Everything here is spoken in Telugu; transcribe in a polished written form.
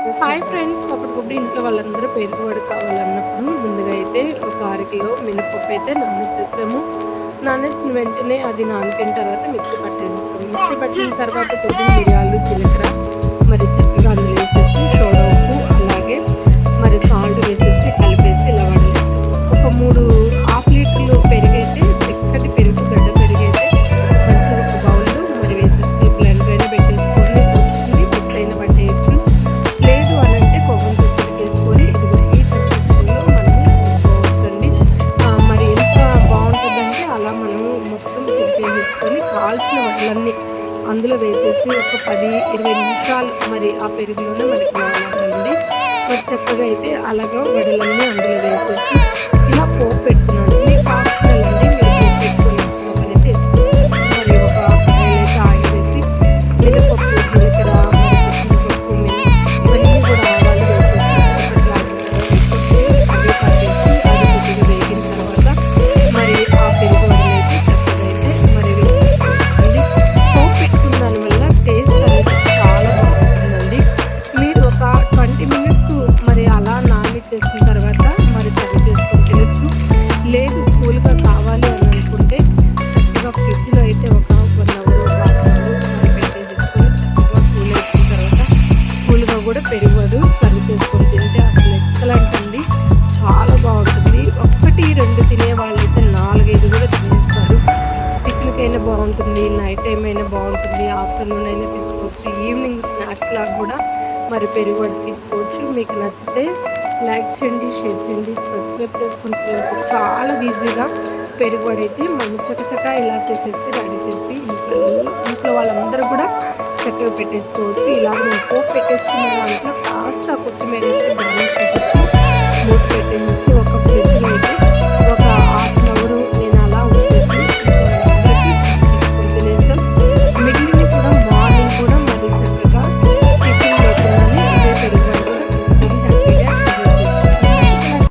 హాయ్ ఫ్రెండ్స్, అప్పటికప్పుడు ఇంట్లో వాళ్ళందరూ పెరుగుబడి కావాలన్నప్పుడు ముందుగా అయితే ఒక 6 కిలో మినపప్పు అయితే నానేసేసాము. నానేసిన వెంటనే అది నానిపోయిన తర్వాత మిక్సీ పట్టేసేసాము. మిక్సీ పట్టిన తర్వాత కొద్దిగా మిరియాలు, జీలకర్ర మరి చక్కగా అందులో వేసేసి సోడా ఉప్పు అలాగే మరి సాల్ట్ వేసేసి కలిపేసి ఇలా వడలేసాము. ఒక 3 హాఫ్ లీటర్లు పెరుగైతే చిక్కటి పెరుగు గడ్డ పెరుగైతే మంచిగా ఒక బౌల్లో మరి వేసేసి బ్లెండర్ అయినా పెట్టేసుకొని కొంచెం మిక్స్ అయిన పట్టేయచ్చు. లేదు అని అంటే కొవ్వొంతో చిటికేసుకొని ఇదిగో ఈ కన్స్ట్రక్షన్‌లో మనము చేసుకోవచ్చండి. మరి ఎంత బావుంటదంటే అలా మనము మొత్తం చిటికేసేసుకొని కాల్చిన వడలన్నీ అందులో వేసేసి ఒక 10, 20 నిమిషాలు మరి ఆ పెరుగులోనే మనకి నానాలండి. మరి చక్కగా అయితే అలాగా వడలన్నీ అందులో వేసేసి ఇలా పోపు పెట్టుకున్నాను. మీకు ఆప్షనల్ అండి. మీరు పోపు పెట్టుకొని ఇష్టం పనైతే ఏసుకోవచ్చు. మరి ఒక కడాయిలైతే ఆయిల్ వేసి మినపప్పు, జీలకర్ర, మరి పచ్చిమిరపప్పు, ఇవన్నీ కూడా ఆవాలు వేసేసి చిటపటలాడిన తర్వాత కరివేపాకు వేసి అది కొద్దిగా వేగిన తర్వాత మరి ఆ పెరుగు వడలైతే చక్కగా అయితే మరి వేసేసుకోవచ్చండి. పోపు పెట్టుకున్న దానివల్ల టేస్ట్ అనేది చాలా బాగుంటుందండి. మీరు ఒక 20 మినిట్స్ మరి అలా నాననిచ్చేసిన తర్వాత మరి సర్వ్ చేసుకొని తినొచ్చు. లేదు కూల్‌గా కావాలి అని అనుకుంటే చక్కగా ఫ్రిడ్జ్‌లో అయితే ఒక 1 అవర్, హాఫ్ అన్ అవర్ మరి పెట్టేసేసుకొని చక్కగా కూల్ అయిపోయిన తర్వాత కూల్‌గా కూడా పెరుగు వడ సర్వ్ చేసుకొని తింటే అసలు ఎక్సలెంట్ అండి. చాలా బాగుంటుంది. 1, 2 తినేవాళ్ళైతే 4, 5 కూడా తినేస్తారు. టిఫిన్‌కైనా బాగుంటుంది, నైట్ టైమ్ అయినా బాగుంటుంది, ఆఫ్టర్‌నూన్ అయినా తీసుకోవచ్చు, ఈవినింగ్ స్నాక్స్ లాగా కూడా మరి పెరుగు వడ తీసుకోవచ్చు. మీకు నచ్చితే లైక్ చేయండి, షేర్ చేయండి, సబ్స్క్రైబ్ చేసుకోండి ఫ్రెండ్స్. చాలా ఈజీగా పెరుగు వడ అయితే మనం చకచకా ఇలా చేసేసి రెడీ చేసి ఇంట్లో వాళ్ళందరూ కూడా చక్కగా పెట్టేసుకోవచ్చు. ఇలాగ నేను పోపు పెట్టేసుకున్న దాంట్లో కాస్త కొత్తిమీర